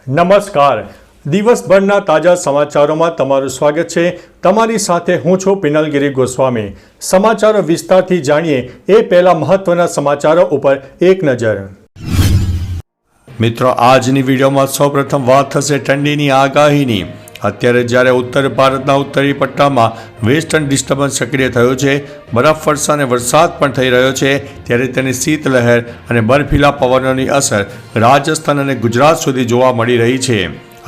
નમસ્કાર. દિવસભરના તાજા સમાચારોમાં તમારું સ્વાગત છે. તમારી સાથે હું છું પિનલગીરી ગોસ્વામી. સમાચારો વિસ્તારથી જાણીએ એ પહેલા મહત્વના સમાચારો ઉપર એક નજર. મિત્રો, આજની વિડીયોમાં સૌપ્રથમ વાત થશે ઠંડીની આગાહીની. અત્યારે જ્યારે ઉત્તર ભારતના ઉત્તરી પટ્ટામાં વેસ્ટર્ન ડિસ્ટર્બન્સ સક્રિય થયો છે, બરફવર્ષા અને વરસાદ પણ થઈ રહ્યો છે, ત્યારે તેની શીતલહેર અને બર્ફીલા પવનોની અસર રાજસ્થાન અને ગુજરાત સુધી જોવા મળી રહી છે.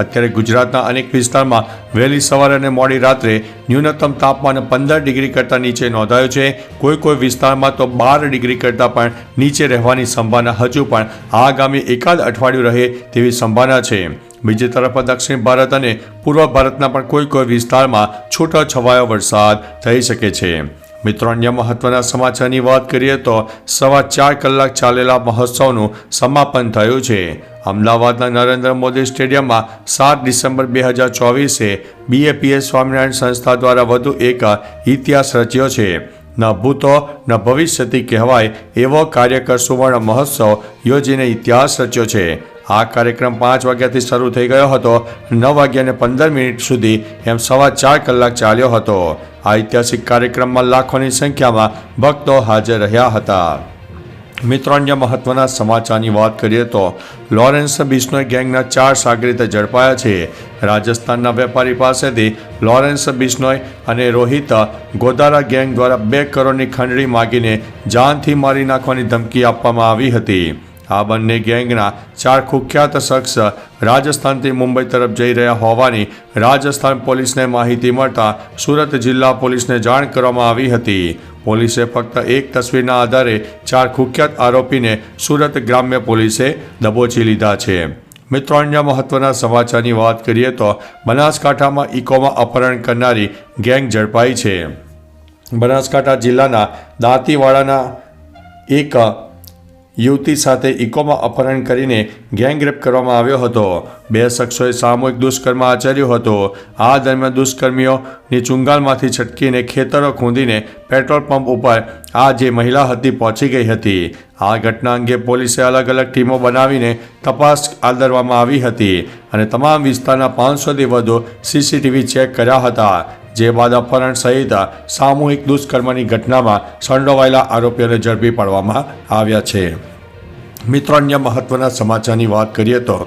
અત્યારે ગુજરાતના અનેક વિસ્તારમાં વહેલી સવારે અને મોડી રાત્રે ન્યૂનતમ તાપમાન 15 ડિગ્રી કરતાં નીચે નોંધાયું છે. કોઈ વિસ્તારમાં તો 12 ડિગ્રી કરતાં પણ નીચે રહેવાની સંભાવના હજુ પણ આગામી એકાદ અઠવાડિયું રહે તેવી સંભાવના છે. બીજી તરફ દક્ષિણ ભારત અને પૂર્વ ભારતના પણ કોઈ વિસ્તારમાં છૂટોછવાયો વરસાદ થઈ શકે છે. મિત્રો, અન્ય મહત્વના સમાચારની વાત કરીએ તો 4.25 કલાક ચાલેલા મહોત્સવનું સમાપન થયું છે. અમદાવાદના નરેન્દ્ર મોદી સ્ટેડિયમમાં 7 ડિસેમ્બર 2024 BAPS સ્વામિનારાયણ સંસ્થા દ્વારા વધુ એક ઇતિહાસ રચ્યો છે. ન ભૂતો ન ભવિષ્યથી કહેવાય એવો કાર્યકર સુવર્ણ મહોત્સવ યોજીને ઇતિહાસ રચ્યો છે. આ કાર્યક્રમ 5 વાગ્યાથી શરૂ થઈ ગયો હતો. 9:15 સુધી એમ 4.25 કલાક ચાલ્યો હતો. આ ઐતિહાસિક કાર્યક્રમમાં લાખોની સંખ્યામાં ભક્તો હાજર રહ્યા હતા. મિત્રો, અન્ય મહત્વના સમાચારની વાત કરીએ તો લોરેન્સ બિશ્નોઈ ગેંગના 4 સાગરીત ઝડપાયા છે. રાજસ્થાનના વેપારી પાસેથી લોરેન્સ બિશ્નોઈ અને રોહિત ગોદારા ગેંગ દ્વારા 2 કરોડની ખંડણી માગીને જાનથી મારી નાખવાની ધમકી આપવામાં આવી હતી. આ બંને ગેંગના 4 કુખ્યાત શખ્સ રાજસ્થાનથી મુંબઈ તરફ જઈ રહ્યા હોવાની રાજસ્થાન પોલીસને માહિતી મળતા સુરત જિલ્લા પોલીસને જાણ કરવામાં આવી હતી. પોલીસે ફક્ત એક તસવીરના આધારે 4 કુખ્યાત આરોપીને સુરત ગ્રામ્ય પોલીસે દબોચી લીધા છે. મિત્રો, અન્ય મહત્વના સમાચારની વાત કરીએ તો બનાસકાંઠામાં ઇકોમાં અપહરણ કરનારી ગેંગ ઝડપાઈ છે. બનાસકાંઠા જિલ્લાના દાંતીવાડાના એક યુવતી સાથે ઇકોમાં અપહરણ કરીને ગેંગરેપ કરવામાં આવ્યો હતો. 2 શખ્સોએ સામૂહિક દુષ્કર્મ આચર્યું હતું. આ દરમિયાન દુષ્કર્મીઓની ચુંગાલમાંથી છટકીને ખેતરો ખૂંદીને પેટ્રોલ પંપ ઉપર આ જે મહિલા હતી પહોંચી ગઈ હતી. આ ઘટના અંગે પોલીસે અલગ અલગ ટીમો બનાવીને તપાસ આદરવામાં આવી હતી અને તમામ વિસ્તારના 500થી વધુ CCTV ચેક કર્યા હતા. જે બાદ અપહરણ સહિત સામૂહિક દુષ્કર્મની ઘટનામાં સંડોવાયેલા આરોપીઓને ઝડપી પાડવામાં આવ્યા છે. મિત્રો, અન્ય મહત્વના સમાચારની વાત કરીએ તો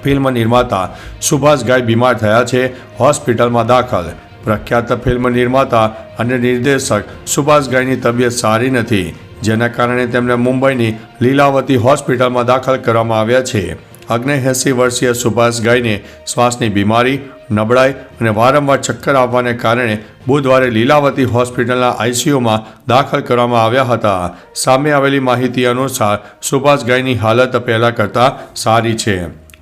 ફિલ્મ નિર્માતા સુભાષ ઘાઈ બીમાર થયા છે, હોસ્પિટલમાં દાખલ. પ્રખ્યાત ફિલ્મ નિર્માતા અને નિર્દેશક સુભાષ ઘાઈની તબિયત સારી નથી, જેના કારણે તેમને મુંબઈની લીલાવતી હોસ્પિટલમાં દાખલ કરવામાં આવ્યા છે. 79 વર્ષીય સુભાષ ઘાઈને શ્વાસની બીમારી, નબળાઈ અને વારંવાર ચક્કર આવવાને કારણે બુધવારે લીલાવતી હોસ્પિટલના ICUમાં દાખલ કરવામાં આવ્યા હતા. સામે આવેલી માહિતી અનુસાર સુભાષ ઘાઈની હાલત પહેલાં કરતાં સારી છે.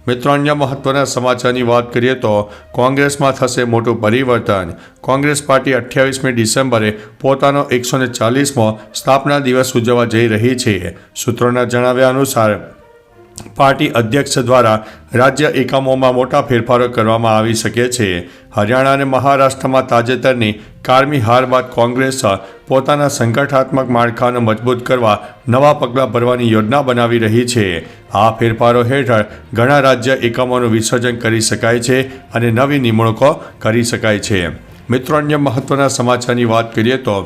મિત્રો, અન્ય મહત્વના સમાચારની વાત કરીએ તો કોંગ્રેસમાં થશે મોટું પરિવર્તન. કોંગ્રેસ પાર્ટી 28મી ડિસેમ્બરે પોતાનો 140મો સ્થાપના દિવસ ઉજવવા જઈ રહી છે. સૂત્રોના જણાવ્યા અનુસાર પાર્ટી અધ્યક્ષ દ્વારા રાજ્ય એકમોમાં મોટા ફેરફારો કરવામાં આવી શકે છે. હરિયાણા અને મહારાષ્ટ્રમાં તાજેતરની કારમી હાર બાદ કોંગ્રેસ પોતાના સંગઠનાત્મક માળખાને મજબૂત કરવા નવા પગલાં ભરવાની યોજના બનાવી રહી છે. આ ફેરફારો હેઠળ ઘણા રાજ્ય એકમોનું વિસર્જન કરી શકાય છે અને નવી નિમણૂકો કરી શકાય છે. મિત્રો, અન્ય મહત્વના સમાચારની વાત કરીએ તો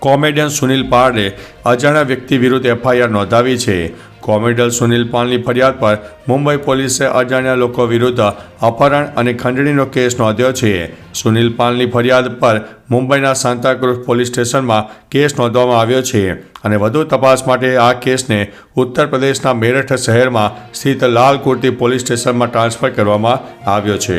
કોમેડિયન સુનિલ પાલે અજાણ્યા વ્યક્તિ વિરુદ્ધ FIR નોંધાવી છે. કોમેડિયન સુનિલ પાલની ફરિયાદ પર મુંબઈ પોલીસે અજાણ્યા લોકો વિરુદ્ધ અપહરણ અને ખંડણીનો કેસ નોંધ્યો છે. સુનિલ પાલની ફરિયાદ પર મુંબઈના સાંતાક્રુઝ પોલીસ સ્ટેશનમાં કેસ નોંધવામાં આવ્યો છે અને વધુ તપાસ માટે આ કેસને ઉત્તર પ્રદેશના મેરઠ શહેરમાં સ્થિત લાલ કુર્તી પોલીસ સ્ટેશનમાં ટ્રાન્સફર કરવામાં આવ્યો છે.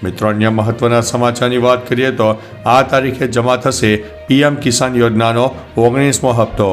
મિત્રો, અન્ય મહત્વના સમાચારની વાત કરીએ તો આ તારીખે જમા થશે PM કિસાન યોજનાનો 19મો હપ્તો.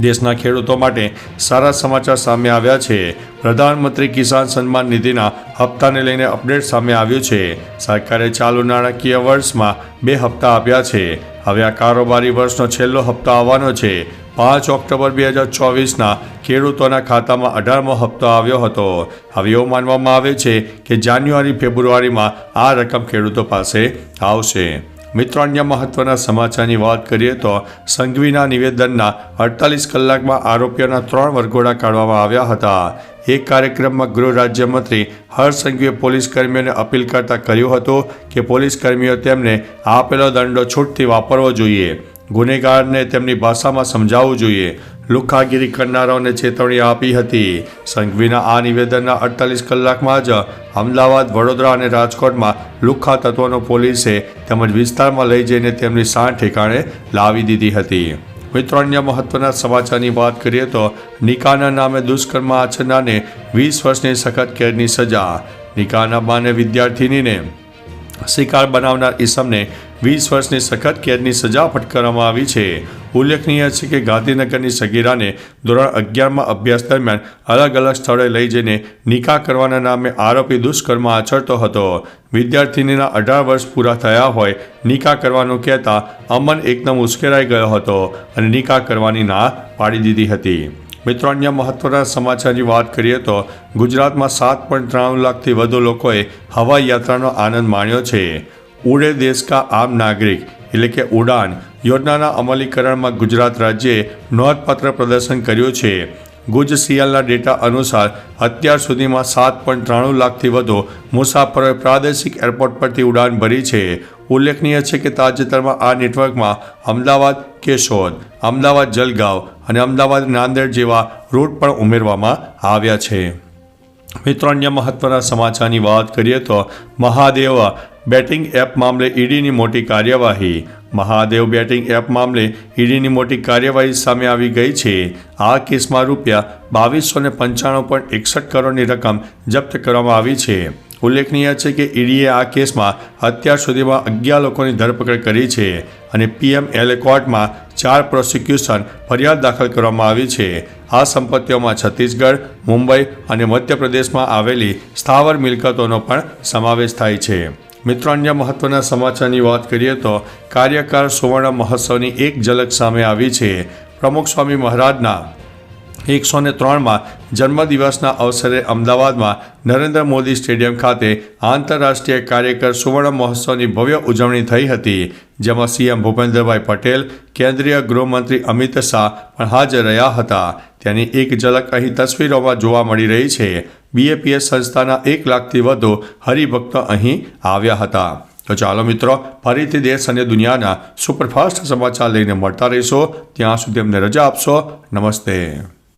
દેશના ખેડૂતો માટે સારા સમાચાર સામે આવ્યા છે. પ્રધાનમંત્રી કિસાન સન્માન નિધિના હપ્તાને લઈને અપડેટ સામે આવ્યું છે. સરકારે ચાલુ નાણાકીય વર્ષમાં 2 હપ્તા આપ્યા છે. હવે આ કારોબારી વર્ષનો છેલ્લો હપ્તો આવવાનો છે. 5 ઓક્ટોબર 2024ના ખેડૂતોના ખાતામાં 18મો હપ્તો આવ્યો હતો. હવે એવું માનવામાં આવે છે કે જાન્યુઆરી ફેબ્રુઆરીમાં આ રકમ ખેડૂતો પાસે આવશે. મિત્રો, અન્ય મહત્વના સમાચારની વાત કરીએ તો સંઘવીના નિવેદનના 48 કલાકમાં આરોપીઓના 3 વરઘોડા કાઢવામાં આવ્યા હતા. એક કાર્યક્રમમાં ગૃહ રાજ્યમંત્રી હર્ષ સંઘવીએ પોલીસ કર્મીઓને અપીલ કરતા કહ્યું હતું કે પોલીસ કર્મીઓ તેમને આપેલો દંડો છૂટથી વાપરવો જોઈએ. ગુનેગારને તેમની ભાષામાં સમજાવવું જોઈએ. લુખ્ખાગીરી કરનારાઓને ચેતવણી આપી હતી. સંઘવીના આ નિવેદનના 48 કલાકમાં જ અમદાવાદ, વડોદરા અને રાજકોટમાં લુખ્ખા તત્વોનો પોલીસે તેમજ વિસ્તારમાં લઈ જઈને તેમની શાન ઠેકાણે લાવી દીધી હતી. મિત્રો, અન્ય મહત્વના સમાચારની વાત કરીએ તો નિકાહના નામે દુષ્કર્મ આચરનારને 20 વર્ષની સખત કેદની સજા. નિકાહના બહાને વિદ્યાર્થિનીને શિકાર બનાવનાર ઈસમને 20 વર્ષની સખત કેદની સજા ફટકારવામાં આવી છે. ઉલ્લેખનીય છે કે ગાંધીનગરની સગીરાને ધોરણ 11માં અભ્યાસ દરમિયાન અલગ અલગ સ્થળે લઈ જઈને નિકાહ કરવાના નામે આરોપી દુષ્કર્મ આચરતો હતો. વિદ્યાર્થિનીના 18 વર્ષ પૂરા થયા હોય નિકાહ કરવાનું કહેતા અમન એકદમ ઉશ્કેરાઈ ગયો હતો અને નિકાહ કરવાની ના પાડી દીધી હતી. મિત્રો, અન્ય મહત્વના સમાચારની વાત કરીએ તો ગુજરાતમાં 7.93 લાખથી વધુ લોકોએ હવાઈ યાત્રાનો આનંદ માણ્યો છે. ઉડે દેશ કા આમ નાગરિક એટલે કે ઉડાન યોજનાના અમલીકરણમાં ગુજરાત રાજ્યે નોંધપાત્ર પ્રદર્શન કર્યું છે. ગુજ સીએલના ડેટા અનુસાર અત્યાર સુધીમાં 7.93 લાખથી વધુ મુસાફરોએ પ્રાદેશિક એરપોર્ટ પરથી ઉડાન ભરી છે. ઉલ્લેખનીય છે કે તાજેતરમાં આ નેટવર્કમાં અમદાવાદ કેશોદ, અમદાવાદ જલગાંવ અને અમદાવાદ નાંદેડ જેવા રૂટ પણ ઉમેરવામાં આવ્યા છે. મિત્રો, અન્ય મહત્વના સમાચારની વાત કરીએ તો મહાદેવ બેટિંગ એપ મામલે ઈડીની મોટી કાર્યવાહી. મહાદેવ બેટિંગ એપ મામલે ઈડીની મોટી કાર્યવાહી સામે આવી ગઈ છે. આ કેસમાં રૂપિયા 2295.61 કરોડની રકમ જપ્ત કરવામાં આવી છે. ઉલ્લેખનીય છે કે ઈડીએ આ કેસમાં અત્યાર સુધીમાં 11 લોકોની ધરપકડ કરી છે અને PMLA કોર્ટમાં 4 પ્રોસિક્યુશન ફરિયાદ દાખલ કરવામાં આવી છે. આ સંપત્તિઓમાં છત્તીસગઢ, મુંબઈ અને મધ્યપ્રદેશમાં આવેલી સ્થાવર મિલકતોનો પણ સમાવેશ થાય છે. મિત્રો, અન્ય મહત્વના સમાચારની વાત કરીએ તો કાર્યકાળ સુવર્ણ મહોત્સવની એક ઝલક સામે આવી છે. પ્રમુખ સ્વામી મહારાજના 103માં જન્મદિવસના અવસરે અમદાવાદમાં નરેન્દ્ર મોદી સ્ટેડિયમ ખાતે આંતરરાષ્ટ્રીય કાર્યકર સુવર્ણ મહોત્સવની ભવ્ય ઉજવણી થઈ હતી, જેમાં CM ભૂપેન્દ્રભાઈ પટેલ, કેન્દ્રીય ગૃહમંત્રી અમિત શાહ પણ હાજર રહ્યા હતા. તેની એક ઝલક અહીં તસવીરોમાં જોવા મળી રહી છે. BAPS સંસ્થાના 1 લાખથી વધુ હરિભક્તો અહીં આવ્યા હતા. તો ચાલો મિત્રો, ફરીથી દેશ અને દુનિયાના સુપરફાસ્ટ સમાચાર લઈને મળતા રહીશો. ત્યાં સુધી અમને રજા આપશો. નમસ્તે.